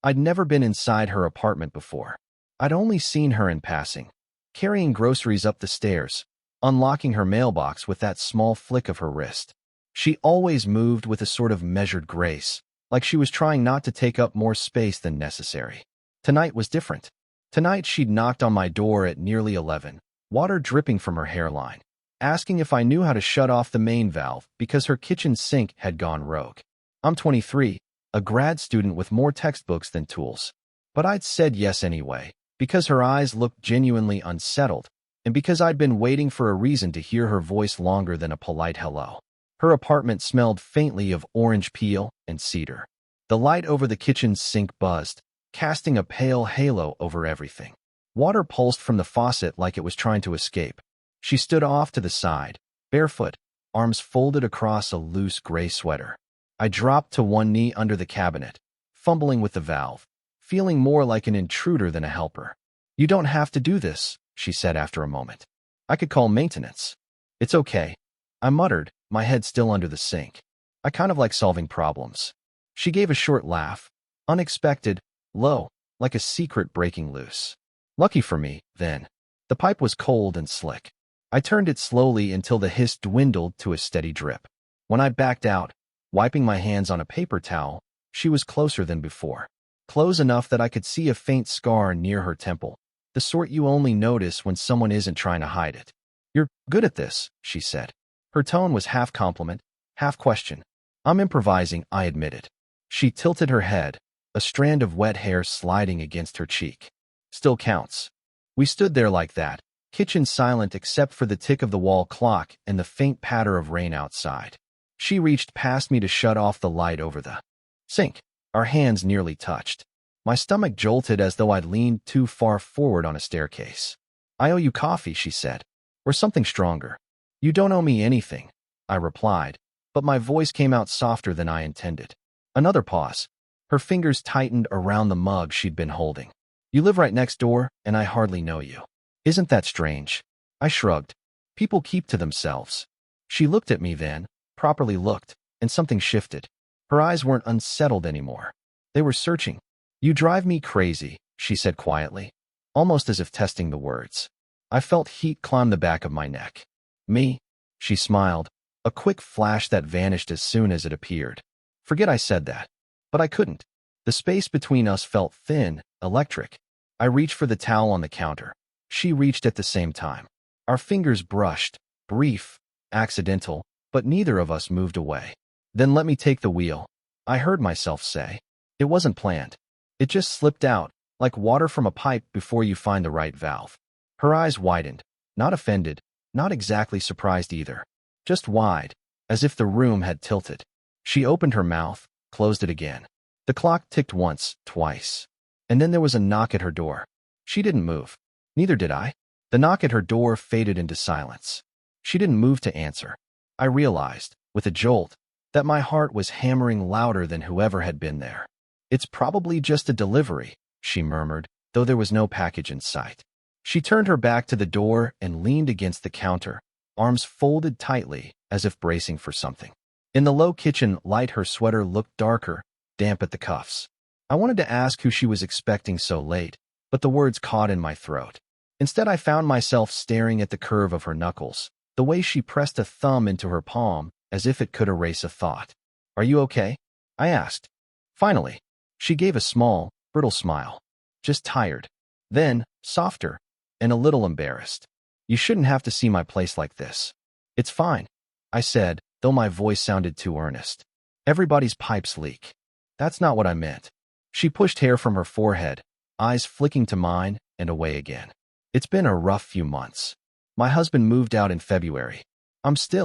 I'd never been inside her apartment before. I'd only seen her in passing, carrying groceries up the stairs, unlocking her mailbox with that small flick of her wrist. She always moved with a sort of measured grace, like she was trying not to take up more space than necessary. Tonight was different. Tonight she'd knocked on my door at nearly 11, water dripping from her hairline, asking if I knew how to shut off the main valve because her kitchen sink had gone rogue. I'm 23, a grad student with more textbooks than tools. But I'd said yes anyway, because her eyes looked genuinely unsettled, and because I'd been waiting for a reason to hear her voice longer than a polite hello. Her apartment smelled faintly of orange peel and cedar. The light over the kitchen sink buzzed, casting a pale halo over everything. Water pulsed from the faucet like it was trying to escape. She stood off to the side, barefoot, arms folded across a loose gray sweater. I dropped to one knee under the cabinet, fumbling with the valve, feeling more like an intruder than a helper. "You don't have to do this," she said after a moment. "I could call maintenance." "It's okay," I muttered, my head still under the sink. "I kind of like solving problems." She gave a short laugh, unexpected, low, like a secret breaking loose. Lucky for me, then. The pipe was cold and slick. I turned it slowly until the hiss dwindled to a steady drip. When I backed out, wiping my hands on a paper towel, she was closer than before. Close enough that I could see a faint scar near her temple, the sort you only notice when someone isn't trying to hide it. "You're good at this," she said. Her tone was half compliment, half question. "I'm improvising," I admitted. She tilted her head, a strand of wet hair sliding against her cheek. "Still counts." We stood there like that, kitchen silent except for the tick of the wall clock and the faint patter of rain outside. She reached past me to shut off the light over the sink. Our hands nearly touched. My stomach jolted as though I'd leaned too far forward on a staircase. "I owe you coffee," she said. "Or something stronger." "You don't owe me anything," I replied, but my voice came out softer than I intended. Another pause. Her fingers tightened around the mug she'd been holding. "You live right next door, and I hardly know you. Isn't that strange?" I shrugged. "People keep to themselves." She looked at me then, properly looked, and something shifted. Her eyes weren't unsettled anymore. They were searching. "You drive me crazy," she said quietly, almost as if testing the words. I felt heat climb the back of my neck. "Me?" She smiled, a quick flash that vanished as soon as it appeared. Forget I said that. But I couldn't. The space between us felt thin, electric. I reached for the towel on the counter. She reached at the same time. Our fingers brushed, brief, accidental, but neither of us moved away. "Then let me take the wheel," I heard myself say. It wasn't planned. It just slipped out, like water from a pipe before you find the right valve. Her eyes widened, not offended, not exactly surprised either. Just wide, as if the room had tilted. She opened her mouth, closed it again. The clock ticked once, twice. And then there was a knock at her door. She didn't move. Neither did I. The knock at her door faded into silence. She didn't move to answer. I realized, with a jolt, that my heart was hammering louder than whoever had been there. "It's probably just a delivery," she murmured, though there was no package in sight. She turned her back to the door and leaned against the counter, arms folded tightly, as if bracing for something. In the low kitchen light, her sweater looked darker, damp at the cuffs. I wanted to ask who she was expecting so late, but the words caught in my throat. Instead, I found myself staring at the curve of her knuckles, the way she pressed a thumb into her palm, as if it could erase a thought. "Are you okay?" I asked. Finally, she gave a small, brittle smile. "Just tired." Then, softer, and a little embarrassed. "You shouldn't have to see my place like this." "It's fine," I said, though my voice sounded too earnest. "Everybody's pipes leak." "That's not what I meant." She pushed hair from her forehead, eyes flicking to mine and away again. "It's been a rough few months. My husband moved out in February.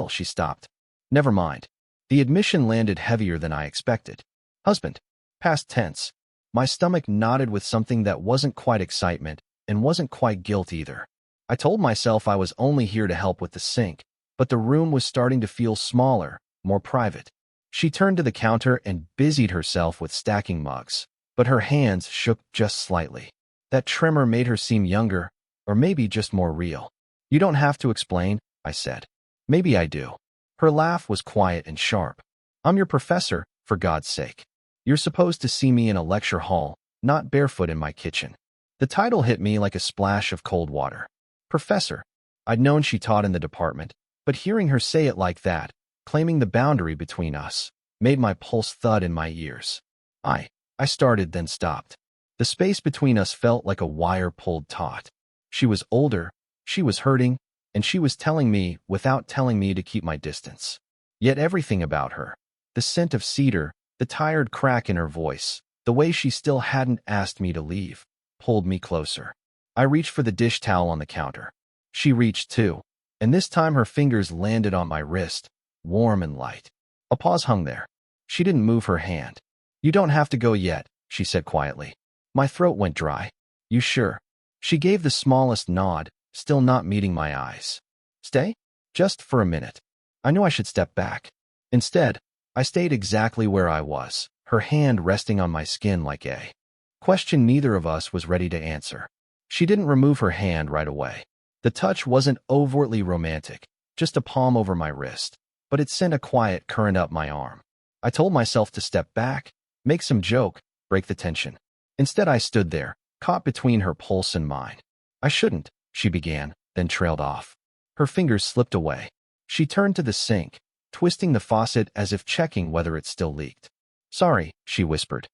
She stopped. "Never mind." The admission landed heavier than I expected. "Husband." Past tense. My stomach knotted with something that wasn't quite excitement and wasn't quite guilt either. I told myself I was only here to help with the sink, but the room was starting to feel smaller, more private. She turned to the counter and busied herself with stacking mugs, but her hands shook just slightly. That tremor made her seem younger, or maybe just more real. "You don't have to explain," I said. "Maybe I do." Her laugh was quiet and sharp. "I'm your professor, for God's sake. You're supposed to see me in a lecture hall, not barefoot in my kitchen. The title hit me like a splash of cold water. Professor. I'd known she taught in the department, but hearing her say it like that, claiming the boundary between us, made my pulse thud in my ears. I started, then stopped. The space between us felt like a wire pulled taut. She was older, she was hurting, and she was telling me, without telling me, to keep my distance. Yet everything about her, the scent of cedar, the tired crack in her voice, the way she still hadn't asked me to leave, pulled me closer. I reached for the dish towel on the counter. She reached too, and this time her fingers landed on my wrist, warm and light. A pause hung there. She didn't move her hand. You don't have to go yet, she said quietly. My throat went dry. You sure? She gave the smallest nod, still not meeting my eyes. Stay? Just for a minute. I knew I should step back. Instead, I stayed exactly where I was, her hand resting on my skin like a question neither of us was ready to answer. She didn't remove her hand right away. The touch wasn't overtly romantic, just a palm over my wrist, but it sent a quiet current up my arm. I told myself to step back, make some joke, break the tension. Instead, I stood there, caught between her pulse and mine. I shouldn't, she began, then trailed off. Her fingers slipped away. She turned to the sink, twisting the faucet as if checking whether it still leaked. Sorry, she whispered.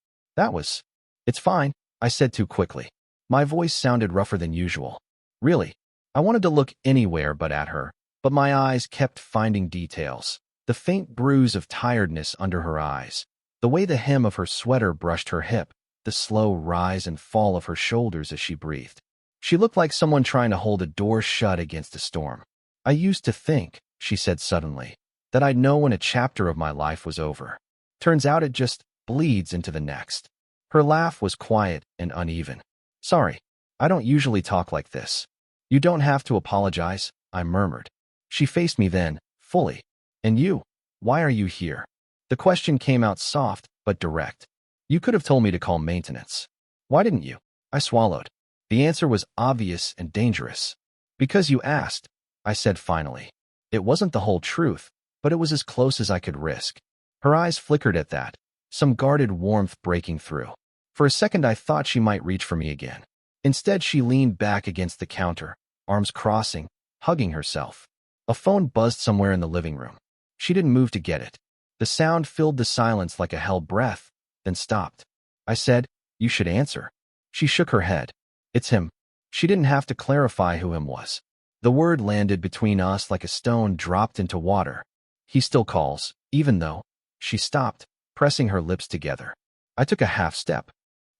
It's fine, I said too quickly. My voice sounded rougher than usual. Really, I wanted to look anywhere but at her, but my eyes kept finding details. The faint bruise of tiredness under her eyes, the way the hem of her sweater brushed her hip, the slow rise and fall of her shoulders as she breathed. She looked like someone trying to hold a door shut against a storm. I used to think, she said suddenly, that I'd know when a chapter of my life was over. Turns out it just bleeds into the next. Her laugh was quiet and uneven. Sorry, I don't usually talk like this. You don't have to apologize, I murmured. She faced me then, fully. And you? Why are you here? The question came out soft, but direct. You could have told me to call maintenance. Why didn't you? I swallowed. The answer was obvious and dangerous. Because you asked, I said finally. It wasn't the whole truth, but it was as close as I could risk. Her eyes flickered at that, some guarded warmth breaking through. For a second I thought she might reach for me again. Instead, she leaned back against the counter, arms crossing, hugging herself. A phone buzzed somewhere in the living room. She didn't move to get it. The sound filled the silence like a held breath, then stopped. I said, You should answer. She shook her head. It's him. She didn't have to clarify who him was. The word landed between us like a stone dropped into water. He still calls, even though. She stopped, pressing her lips together. I took a half step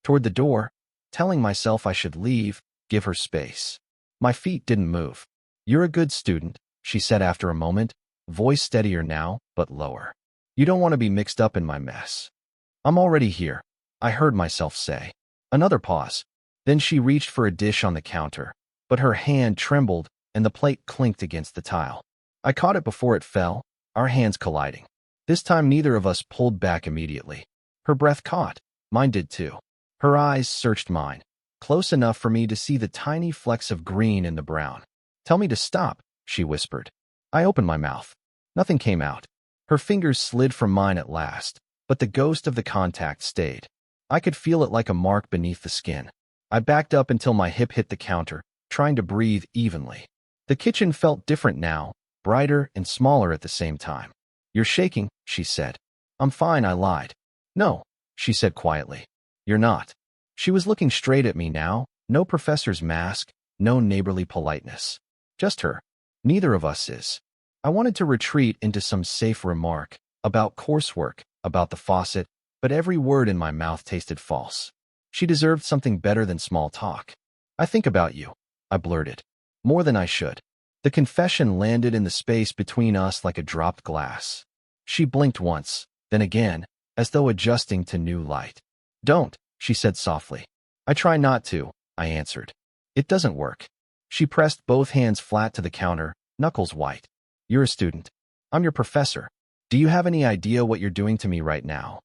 toward the door, telling myself I should leave, give her space. My feet didn't move. You're a good student, she said after a moment, voice steadier now, but lower. You don't want to be mixed up in my mess. I'm already here, I heard myself say. Another pause. Then she reached for a dish on the counter, but her hand trembled and the plate clinked against the tile. I caught it before it fell, our hands colliding. This time neither of us pulled back immediately. Her breath caught. Mine did too. Her eyes searched mine, close enough for me to see the tiny flecks of green in the brown. Tell me to stop, she whispered. I opened my mouth. Nothing came out. Her fingers slid from mine at last, but the ghost of the contact stayed. I could feel it like a mark beneath the skin. I backed up until my hip hit the counter, trying to breathe evenly. The kitchen felt different now, brighter and smaller at the same time. You're shaking, she said. I'm fine, I lied. No, she said quietly. You're not. She was looking straight at me now, no professor's mask, no neighborly politeness. Just her. Neither of us is. I wanted to retreat into some safe remark, about coursework, about the faucet, but every word in my mouth tasted false. She deserved something better than small talk. I think about you, I blurted. More than I should. The confession landed in the space between us like a dropped glass. She blinked once, then again, as though adjusting to new light. Don't, she said softly. I try not to, I answered. It doesn't work. She pressed both hands flat to the counter, knuckles white. You're a student. I'm your professor. Do you have any idea what you're doing to me right now?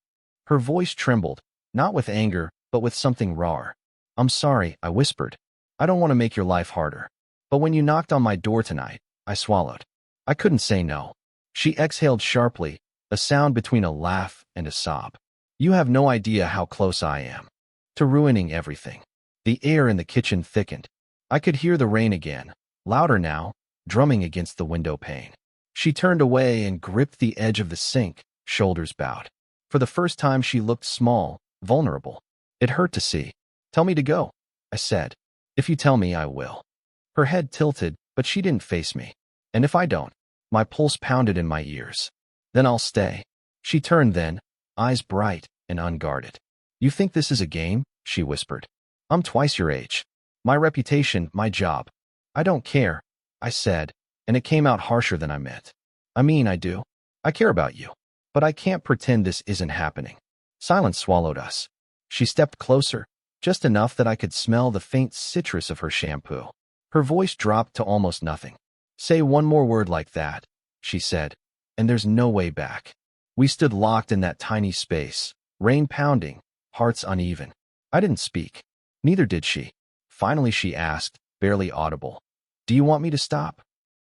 Her voice trembled, not with anger, but with something raw. I'm sorry, I whispered. I don't want to make your life harder. But when you knocked on my door tonight, I swallowed. I couldn't say no. She exhaled sharply, a sound between a laugh and a sob. You have no idea how close I am. to ruining everything. The air in the kitchen thickened. I could hear the rain again, louder now, drumming against the window pane. She turned away and gripped the edge of the sink, shoulders bowed. For the first time, she looked small, vulnerable. It hurt to see. "Tell me to go," I said. "If you tell me, I will." Her head tilted, but she didn't face me. "And if I don't?" My pulse pounded in my ears. "Then I'll stay." She turned then, eyes bright and unguarded. "You think this is a game?" she whispered. "I'm twice your age. My reputation, my job." "I don't care," I said, and it came out harsher than I meant. "I mean, I do. I care about you. But I can't pretend this isn't happening." Silence swallowed us. She stepped closer, just enough that I could smell the faint citrus of her shampoo. Her voice dropped to almost nothing. "Say one more word like that," she said, "and there's no way back." We stood locked in that tiny space, rain pounding, hearts uneven. I didn't speak. Neither did she. Finally she asked, barely audible, "Do you want me to stop?"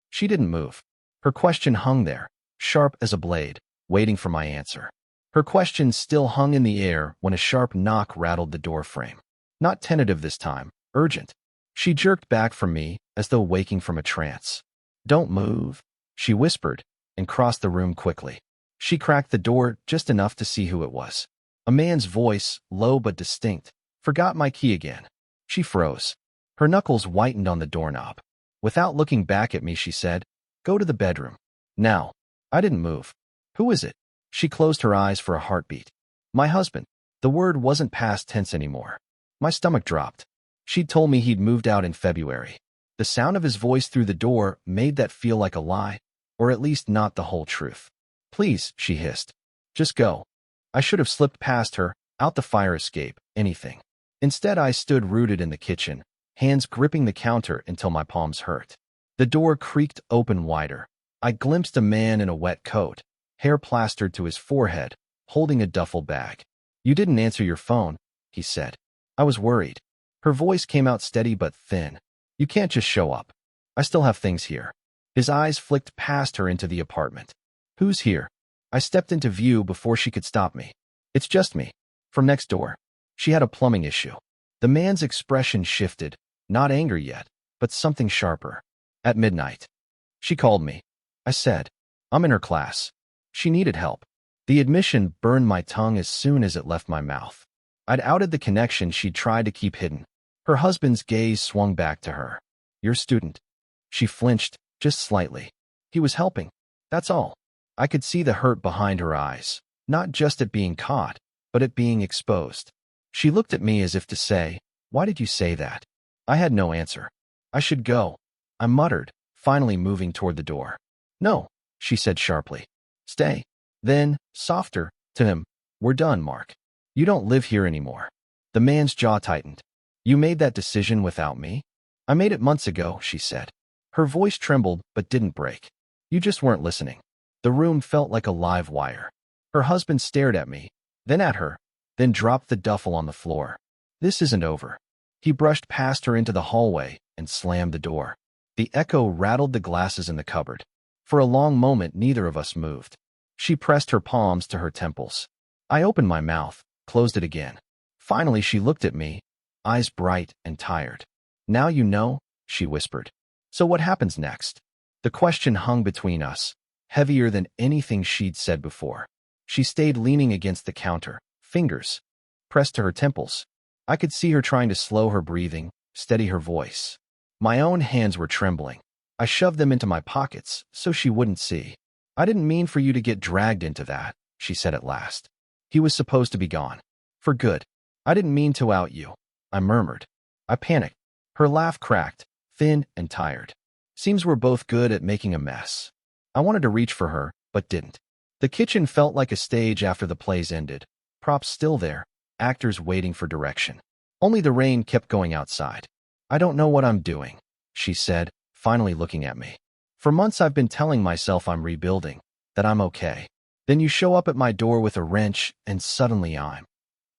She didn't move. Her question hung there, sharp as a blade, waiting for my answer. Her question still hung in the air when a sharp knock rattled the door frame. Not tentative this time, urgent. She jerked back from me as though waking from a trance. "Don't move," she whispered, and crossed the room quickly. She cracked the door just enough to see who it was. A man's voice, low but distinct. "Forgot my key again." She froze. Her knuckles whitened on the doorknob. Without looking back at me, she said, "Go to the bedroom. Now." I didn't move. "Who is it?" She closed her eyes for a heartbeat. "My husband." The word wasn't past tense anymore. My stomach dropped. She'd told me he'd moved out in February. The sound of his voice through the door made that feel like a lie, or at least not the whole truth. "Please," she hissed. "Just go." I should have slipped past her, out the fire escape, anything. Instead, I stood rooted in the kitchen, hands gripping the counter until my palms hurt. The door creaked open wider. I glimpsed a man in a wet coat, hair plastered to his forehead, holding a duffel bag. "You didn't answer your phone," he said. I was worried. Her voice came out steady but thin. "You can't just show up. I still have things here." His eyes flicked past her into the apartment. "Who's here?" I stepped into view before she could stop me. "It's just me. From next door." She had a plumbing issue. The man's expression shifted, not anger yet, but something sharper. "At midnight. She called me." I said, "I'm in her class." She needed help. The admission burned my tongue as soon as it left my mouth. I'd outed the connection she'd tried to keep hidden. Her husband's gaze swung back to her. "Your student." She flinched, just slightly. "He was helping. That's all." I could see the hurt behind her eyes, not just at being caught, but at being exposed. She looked at me as if to say, "Why did you say that?" I had no answer. "I should go," I muttered, finally moving toward the door. "No," she said sharply. "Stay." Then, softer, to him, "We're done, Mark. You don't live here anymore." The man's jaw tightened. "You made that decision without me?" "I made it months ago," she said. Her voice trembled but didn't break. "You just weren't listening." The room felt like a live wire. Her husband stared at me, then at her, then dropped the duffel on the floor. "This isn't over." He brushed past her into the hallway and slammed the door. The echo rattled the glasses in the cupboard. For a long moment, neither of us moved. She pressed her palms to her temples. I opened my mouth, closed it again. Finally, she looked at me, eyes bright and tired. "Now you know," she whispered. "So what happens next?" The question hung between us, heavier than anything she'd said before. She stayed leaning against the counter, fingers pressed to her temples. I could see her trying to slow her breathing, steady her voice. My own hands were trembling. I shoved them into my pockets so she wouldn't see. "I didn't mean for you to get dragged into that," she said at last. "He was supposed to be gone. For good." "I didn't mean to out you," I murmured. I panicked. Her laugh cracked, thin and tired. "Seems we're both good at making a mess." I wanted to reach for her, but didn't. The kitchen felt like a stage after the plays ended. Props still there, actors waiting for direction. Only the rain kept going outside. "I don't know what I'm doing," she said, finally looking at me. "For months I've been telling myself I'm rebuilding, that I'm okay. Then you show up at my door with a wrench, and suddenly I'm..."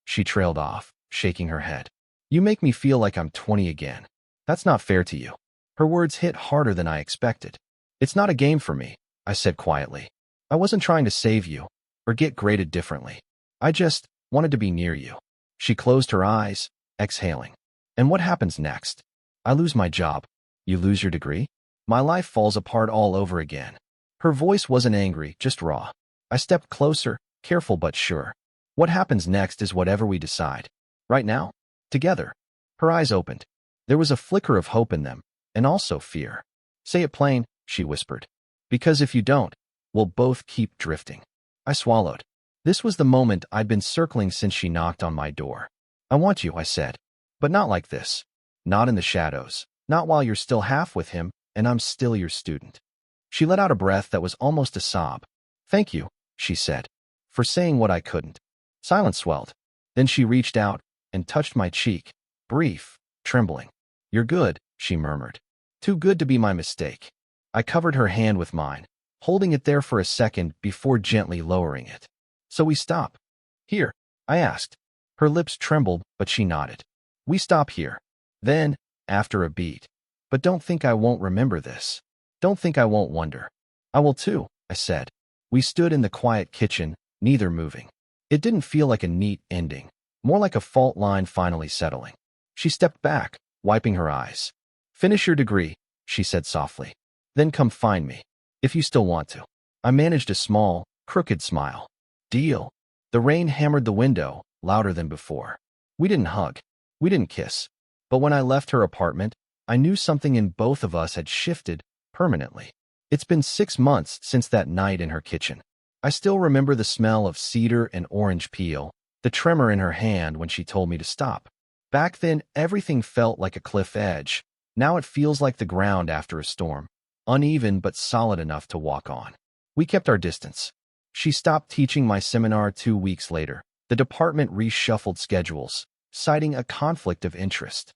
She trailed off, shaking her head. "You make me feel like I'm 20 again. That's not fair to you." Her words hit harder than I expected. "It's not a game for me," I said quietly. "I wasn't trying to save you, or get graded differently. I just wanted to be near you." She closed her eyes, exhaling. And what happens next? I lose my job. You lose your degree? My life falls apart all over again. Her voice wasn't angry, just raw. I stepped closer, careful but sure. What happens next is whatever we decide. Right now? Together. Her eyes opened. There was a flicker of hope in them, and also fear. Say it plain, she whispered. Because if you don't, we'll both keep drifting. I swallowed. This was the moment I'd been circling since she knocked on my door. I want you, I said. But not like this. Not in the shadows. Not while you're still half with him, and I'm still your student. She let out a breath that was almost a sob. Thank you, she said, for saying what I couldn't. Silence swelled. Then she reached out and touched my cheek, brief, trembling. You're good, she murmured. Too good to be my mistake. I covered her hand with mine, holding it there for a second before gently lowering it. So we stop. Here, I asked. Her lips trembled, but she nodded. We stop here. Then, after a beat. But don't think I won't remember this. Don't think I won't wonder. I will too, I said. We stood in the quiet kitchen, neither moving. It didn't feel like a neat ending, more like a fault line finally settling. She stepped back, wiping her eyes. Finish your degree, she said softly. Then come find me, if you still want to. I managed a small, crooked smile. Deal. The rain hammered the window, louder than before. We didn't hug. We didn't kiss. But when I left her apartment, I knew something in both of us had shifted permanently. It's been 6 months since that night in her kitchen. I still remember the smell of cedar and orange peel, the tremor in her hand when she told me to stop. Back then, everything felt like a cliff edge. Now it feels like the ground after a storm, uneven but solid enough to walk on. We kept our distance. She stopped teaching my seminar 2 weeks later. The department reshuffled schedules, citing a conflict of interest.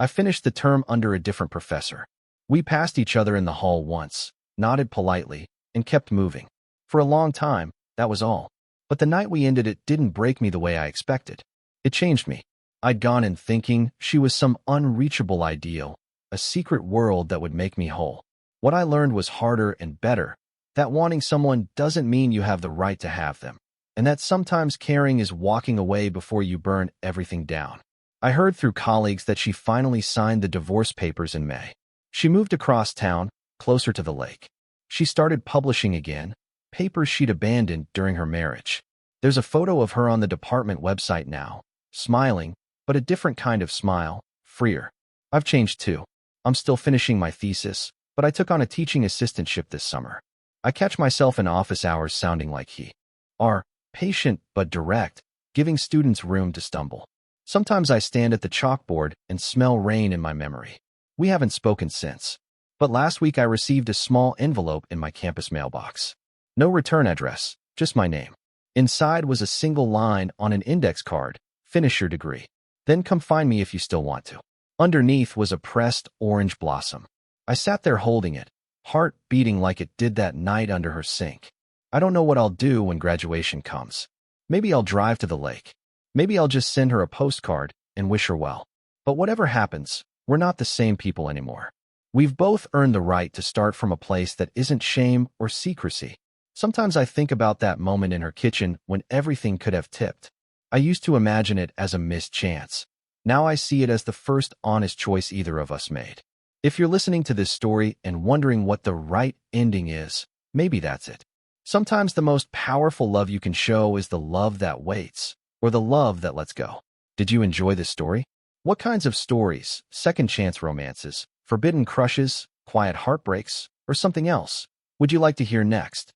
I finished the term under a different professor. We passed each other in the hall once, nodded politely, and kept moving. For a long time, that was all. But the night we ended it didn't break me the way I expected. It changed me. I'd gone in thinking she was some unreachable ideal, a secret world that would make me whole. What I learned was harder and better, that wanting someone doesn't mean you have the right to have them, and that sometimes caring is walking away before you burn everything down. I heard through colleagues that she finally signed the divorce papers in May. She moved across town, closer to the lake. She started publishing again, papers she'd abandoned during her marriage. There's a photo of her on the department website now, smiling, but a different kind of smile, freer. I've changed too. I'm still finishing my thesis, but I took on a teaching assistantship this summer. I catch myself in office hours sounding like he are, patient but direct, giving students room to stumble. Sometimes I stand at the chalkboard and smell rain in my memory. We haven't spoken since. But last week I received a small envelope in my campus mailbox. No return address, just my name. Inside was a single line on an index card, finish your degree. Then come find me if you still want to. Underneath was a pressed orange blossom. I sat there holding it, heart beating like it did that night under her sink. I don't know what I'll do when graduation comes. Maybe I'll drive to the lake. Maybe I'll just send her a postcard and wish her well. But whatever happens, we're not the same people anymore. We've both earned the right to start from a place that isn't shame or secrecy. Sometimes I think about that moment in her kitchen when everything could have tipped. I used to imagine it as a missed chance. Now I see it as the first honest choice either of us made. If you're listening to this story and wondering what the right ending is, maybe that's it. Sometimes the most powerful love you can show is the love that waits, or the love that lets go. Did you enjoy this story? What kinds of stories, second chance romances, forbidden crushes, quiet heartbreaks, or something else would you like to hear next?